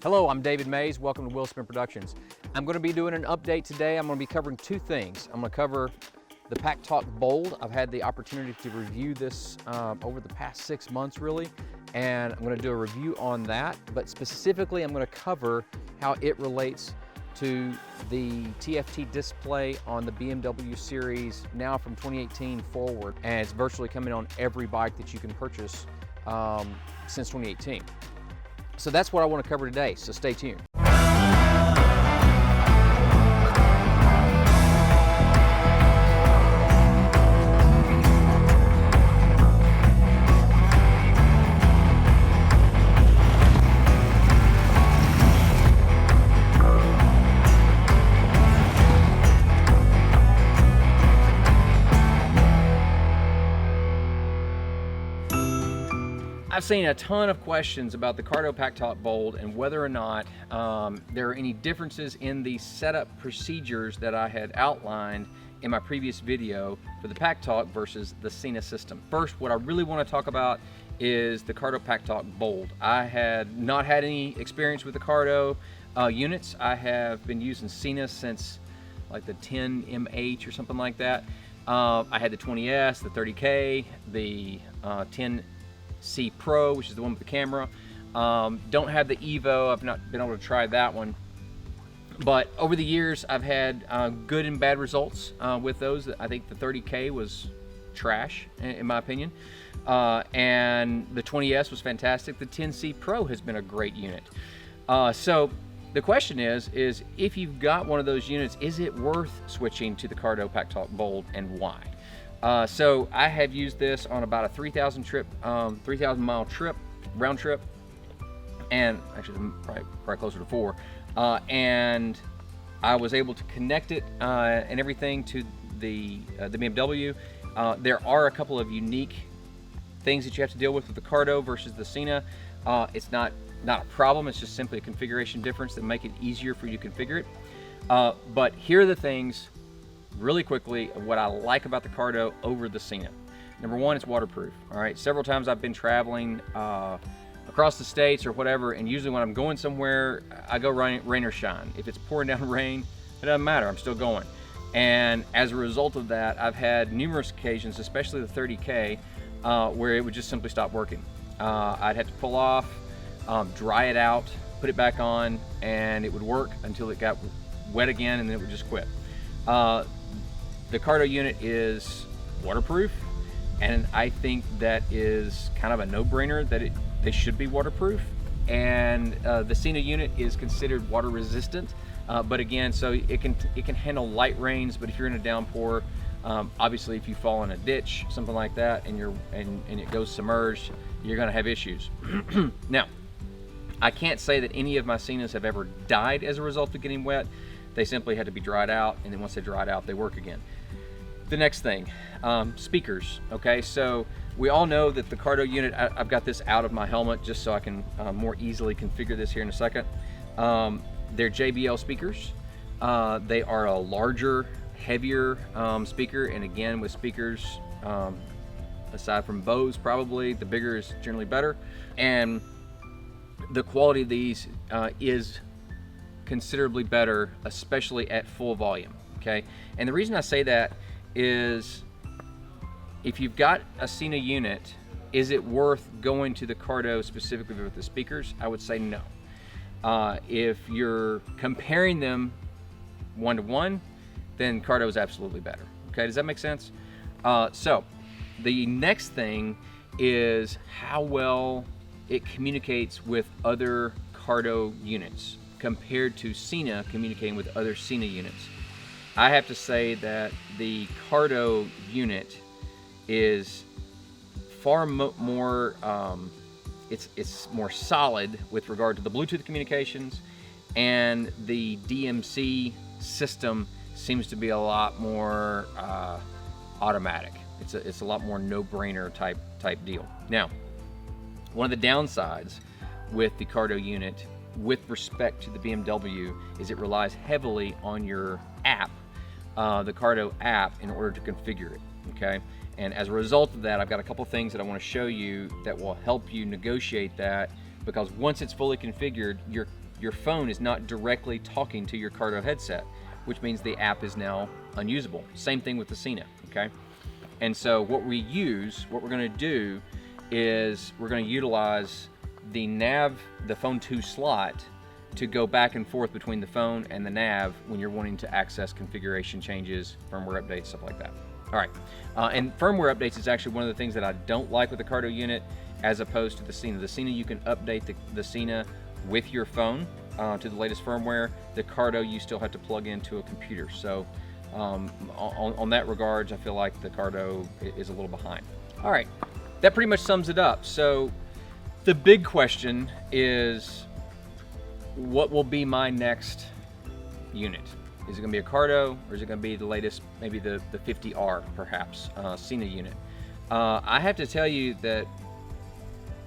Hello, I'm David Mays. Welcome to Wheelspin Productions. I'm going to be doing an update today. I'm going to be covering two things. I'm going to cover the Packtalk Bold. I've had the opportunity to review this over the past 6 months, really, and I'm going to do a review on that. But specifically, I'm going to cover how it relates to the TFT display on the BMW series now from 2018 forward, and it's virtually coming on every bike that you can purchase since 2018. So that's what I want to cover today, so stay tuned. I've seen a ton of questions about the Cardo Packtalk Bold and whether or not there are any differences in the setup procedures that I had outlined in my previous video for the Packtalk versus the Sena system. First, what I really want to talk about is the Cardo Packtalk Bold. I had not had any experience with the Cardo units. I have been using Sena since like the 10MH or something like that. I had the 20S, the 30K, the 10C Pro, which is the one with the camera. Don't have the Evo. I've not been able to try that one. But over the years, I've had good and bad results with those. I think the 30K was trash, in my opinion. And the 20S was fantastic. The 10C Pro has been a great unit. So the question is if you've got one of those units, is it worth switching to the Cardo Packtalk Bold, and why? So I have used this on about a 3,000 mile trip, round trip, and actually probably closer to 4. And I was able to connect it and everything to the BMW. There are a couple of unique things that you have to deal with the Cardo versus the Sena. It's not a problem. It's just simply a configuration difference that make it easier for you to configure it. But here are the things really quickly of what I like about the Cardo over the Sena. Number one, it's waterproof. All right, several times I've been traveling across the states or whatever, and usually when I'm going somewhere, I go rain or shine. If it's pouring down rain, it doesn't matter, I'm still going. And as a result of that, I've had numerous occasions, especially the 30K, where it would just simply stop working. I'd have to pull off, dry it out, put it back on, and it would work until it got wet again, and then it would just quit. The Cardo unit is waterproof, and I think that is kind of a no-brainer that they should be waterproof. And the Sena unit is considered water resistant, but again, so it can handle light rains. But if you're in a downpour, obviously if you fall in a ditch, something like that, and it goes submerged, you're going to have issues. Now, I can't say that any of my Senas have ever died as a result of getting wet. They simply had to be dried out, and then once they dried out, they work again. The next thing, speakers. Okay, so we all know that the Cardo unit, I've got this out of my helmet just so I can more easily configure this here in a second. They're JBL speakers. They are a larger, heavier speaker, and again, with speakers, aside from Bose probably, the bigger is generally better. And the quality of these is considerably better, especially at full volume. Okay, and the reason I say that is if you've got a Sena unit, is it worth going to the Cardo specifically with the speakers? I would say no. If you're comparing them one-to-one, then Cardo is absolutely better. Okay, does that make sense? So the next thing is how well it communicates with other Cardo units compared to Sena communicating with other Sena units. I have to say that the Cardo unit is far more, it's more solid with regard to the Bluetooth communications, and the DMC system seems to be a lot more automatic. It's a lot more no-brainer type deal. Now, one of the downsides with the Cardo unit with respect to the BMW is it relies heavily on your app, the Cardo app, in order to configure it, okay? And as a result of that, I've got a couple things that I want to show you that will help you negotiate that, because once it's fully configured, your phone is not directly talking to your Cardo headset, which means the app is now unusable. Same thing with the Sena, okay? And so what we're gonna do is we're gonna utilize the nav, the phone 2 slot, to go back and forth between the phone and the nav when you're wanting to access configuration changes, firmware updates, stuff like that. All right, and firmware updates is actually one of the things that I don't like with the Cardo unit as opposed to the Sena. The Sena, you can update the Sena with your phone to the latest firmware. The Cardo, you still have to plug into a computer. So on that regards, I feel like the Cardo is a little behind. All right, that pretty much sums it up. So the big question is, what will be my next unit? Is it gonna be a Cardo, or is it gonna be the latest, maybe the 50R perhaps, Sena unit? I have to tell you that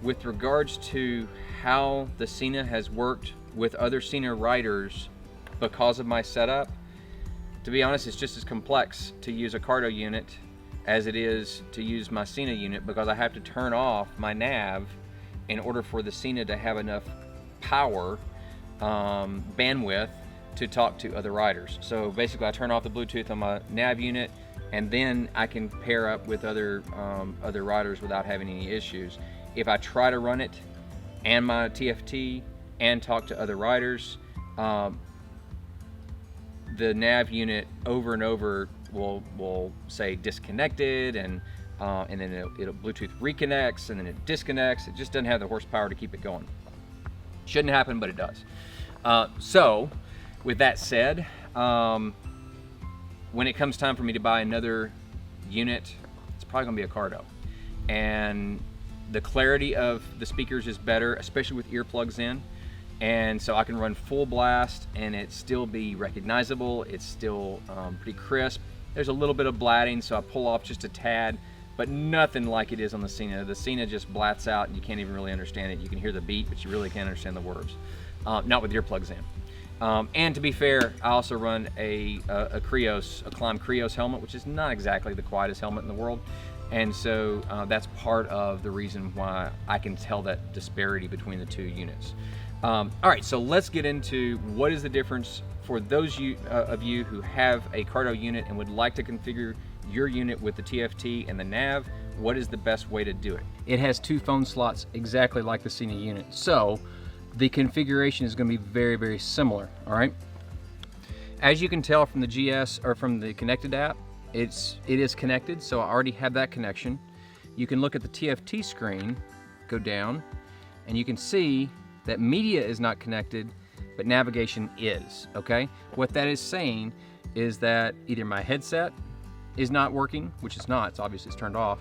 with regards to how the Sena has worked with other Sena riders because of my setup, to be honest, it's just as complex to use a Cardo unit as it is to use my Sena unit, because I have to turn off my nav in order for the Sena to have enough power, bandwidth, to talk to other riders. So basically I turn off the Bluetooth on my nav unit, and then I can pair up with other riders without having any issues. If I try to run it and my TFT and talk to other riders, the nav unit over and over will say disconnected, and then it'll Bluetooth reconnects, and then it disconnects. It just doesn't have the horsepower to keep it going. Shouldn't happen, but it does. So with that said, when it comes time for me to buy another unit, it's probably gonna be a Cardo. And the clarity of the speakers is better, especially with earplugs in. And so I can run full blast and it still be recognizable. It's still pretty crisp. There's a little bit of blatting, so I pull off just a tad, but nothing like it is on the Sena. The Sena just blats out and you can't even really understand it. You can hear the beat, but you really can't understand the words. Not with earplugs in. And to be fair, I also run a Climb Krios helmet, which is not exactly the quietest helmet in the world. And so that's part of the reason why I can tell that disparity between the two units. All right, so let's get into what is the difference for those of you who have a Cardo unit and would like to configure your unit with the TFT and the nav. What is the best way to do it? It has 2 phone slots exactly like the Sena unit. So the configuration is going to be very, very similar, all right? As you can tell from the GS, or from the connected app, it is connected, so I already have that connection. You can look at the TFT screen, go down, and you can see that media is not connected, but navigation is, okay? What that is saying is that either my headset is not working, which it's not, it's turned off,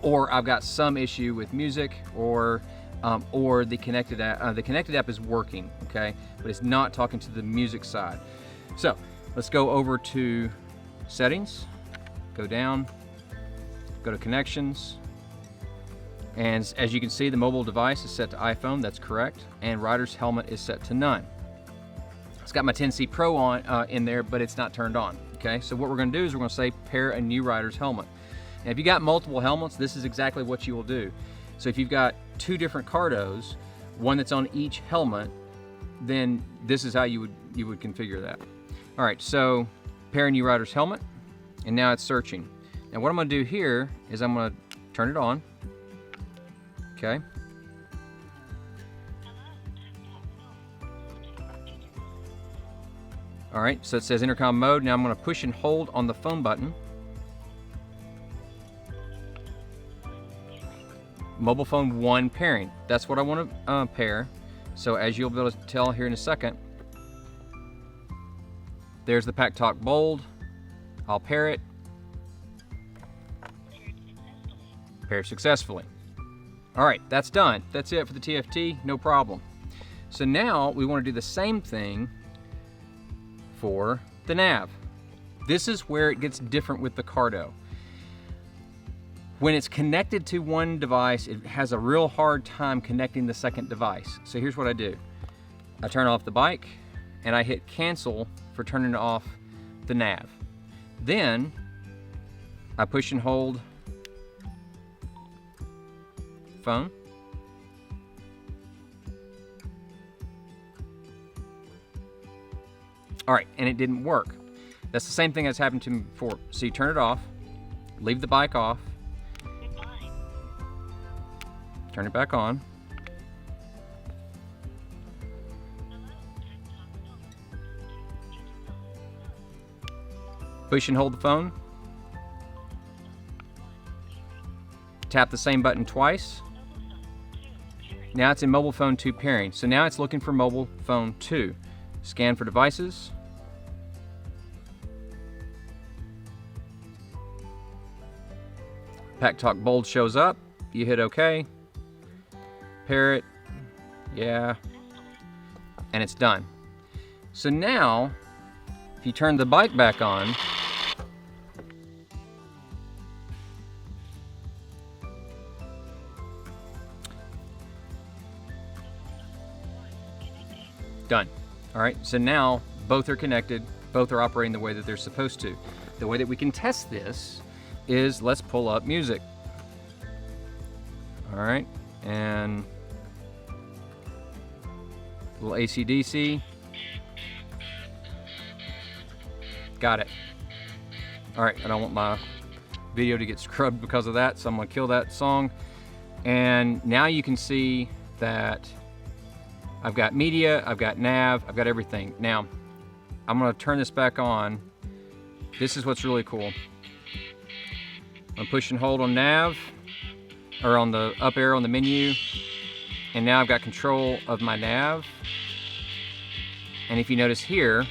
or I've got some issue with music, or the connected app is working, okay? But it's not talking to the music side. So let's go over to settings, go down, go to connections, and as you can see, the mobile device is set to iPhone, that's correct, and rider's helmet is set to none. It's got my 10C Pro on in there, but it's not turned on, okay? So what we're gonna do is we're gonna say pair a new rider's helmet. Now if you got multiple helmets, this is exactly what you will do. So if you've got 2 different Cardos, one that's on each helmet, then this is how you would configure that. All right, so pair a new rider's helmet, and now it's searching. Now what I'm gonna do here is I'm gonna turn it on, okay? All right, so it says intercom mode. Now I'm gonna push and hold on the phone button. Mobile phone 1 pairing. That's what I want to pair. So as you'll be able to tell here in a second, there's the Packtalk Bold. I'll pair it. Pair successfully. All right, that's done. That's it for the TFT, no problem. So now we want to do the same thing for the nav. This is where it gets different with the Cardo. When it's connected to one device, it has a real hard time connecting the second device. So here's what I do. I turn off the bike and I hit cancel for turning off the nav. Then I push and hold phone. All right, and it didn't work. That's the same thing that's happened to me before. So you turn it off, leave the bike off, turn it back on. Push and hold the phone. Tap the same button twice. Now it's in mobile phone 2 pairing. So now it's looking for mobile phone 2. Scan for devices. Packtalk Bold shows up. You hit OK. Pair it. Yeah. And it's done. So now, if you turn the bike back on, done. All right, so now both are connected, both are operating the way that they're supposed to. The way that we can test this is, let's pull up music. All right, and a little AC/DC. Got it. All right, I don't want my video to get scrubbed because of that, so I'm gonna kill that song. And now you can see that I've got media, I've got nav, I've got everything. Now, I'm gonna turn this back on. This is what's really cool. I'm push and hold on nav, or on the up arrow on the menu, and now I've got control of my nav. And if you notice here,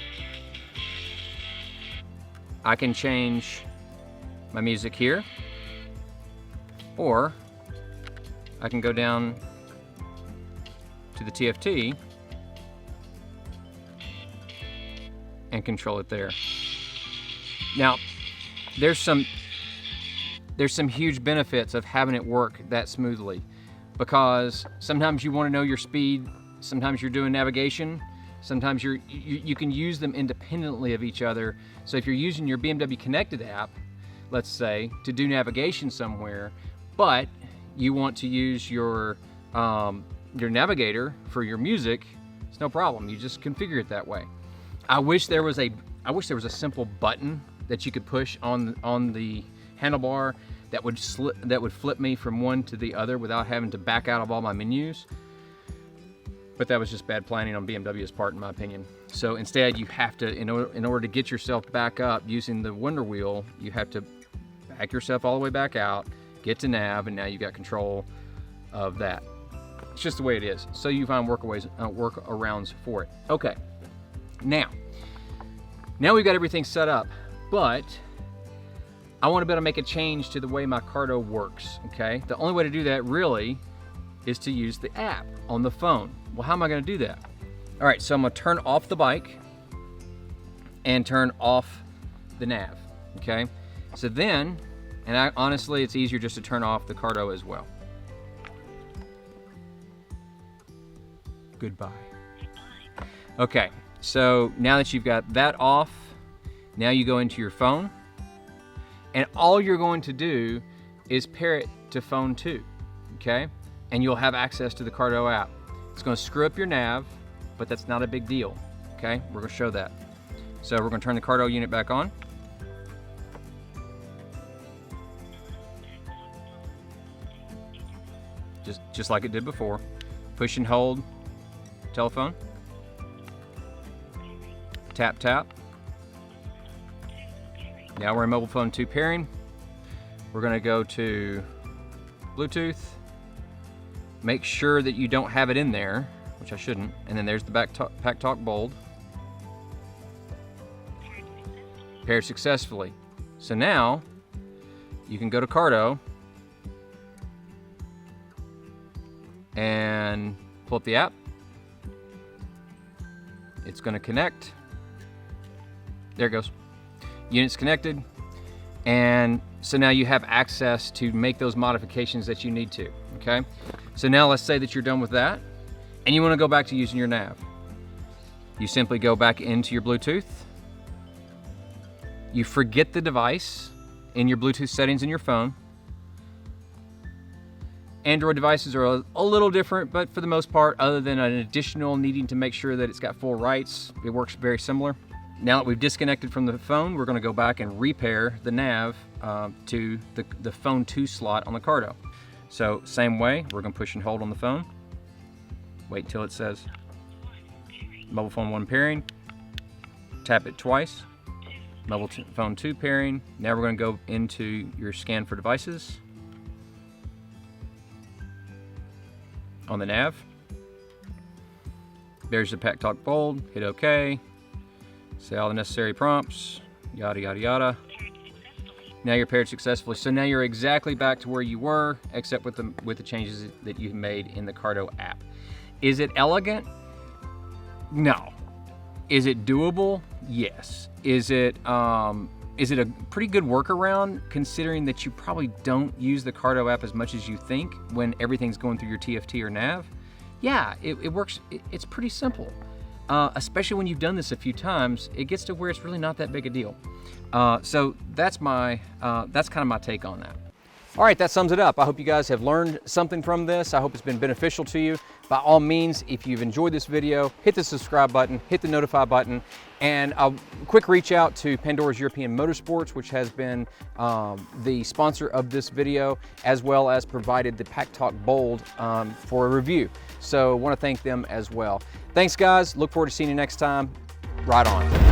I can change my music here, or I can go down to the TFT and control it there. Now, there's some huge benefits of having it work that smoothly, because sometimes you want to know your speed, sometimes you're doing navigation, sometimes you can use them independently of each other. So if you're using your BMW Connected app, let's say, to do navigation somewhere, but you want to use your navigator for your music, it's no problem. You just configure it that way. I wish there was a simple button that you could push on the handlebar that would flip me from one to the other without having to back out of all my menus. But that was just bad planning on BMW's part, in my opinion. So instead, you have to, in order to get yourself back up using the Wonder Wheel, you have to back yourself all the way back out, get to nav, and now you got control of that. It's just the way it is. So you find workarounds for it. Okay, now we've got everything set up, but I want to be able to make a change to the way my Cardo works, okay? The only way to do that really is to use the app on the phone. Well, how am I going to do that? All right, so I'm going to turn off the bike and turn off the nav, okay? So then, honestly, it's easier just to turn off the Cardo as well. Goodbye. Okay, so now that you've got that off, now you go into your phone, and all you're going to do is pair it to phone 2, okay? And you'll have access to the Cardo app. It's going to screw up your nav, but that's not a big deal, okay? We're going to show that. So we're going to turn the Cardo unit back on. Just like it did before. Push and hold telephone. Tap, tap. Now we're in mobile phone 2 pairing. We're going to go to Bluetooth. Make sure that you don't have it in there, which I shouldn't. And then there's the Packtalk Bold. Paired successfully. So now you can go to Cardo and pull up the app. It's going to connect. There it goes. Unit's connected. And so now you have access to make those modifications that you need to, okay? So now let's say that you're done with that and you want to go back to using your nav. You simply go back into your Bluetooth. You forget the device in your Bluetooth settings in your phone. Android devices are a little different, but for the most part, other than an additional needing to make sure that it's got full rights, it works very similar. Now that we've disconnected from the phone, we're going to go back and repair the nav to the phone 2 slot on the Cardo. So same way, we're going to push and hold on the phone. Wait until it says mobile phone 1 pairing. Tap it twice. Mobile phone 2 pairing. Now we're going to go into your scan for devices on the nav. There's the Packtalk Bold. Hit OK. Say all the necessary prompts. Yada yada yada. Now you're paired successfully. So now you're exactly back to where you were, except with the changes that you've made in the Cardo app. Is it elegant? No. Is it doable? Yes. Is it a pretty good workaround, considering that you probably don't use the Cardo app as much as you think when everything's going through your TFT or nav? Yeah, it works. It's pretty simple. Especially when you've done this a few times, it gets to where it's really not that big a deal. So that's kind of my take on that. All right, that sums it up. I hope you guys have learned something from this. I hope it's been beneficial to you. By all means, if you've enjoyed this video, hit the subscribe button, hit the notify button, and a quick reach out to Pandora's European Motorsports, which has been the sponsor of this video, as well as provided the Packtalk Bold for a review. So I want to thank them as well. Thanks, guys. Look forward to seeing you next time. Ride on.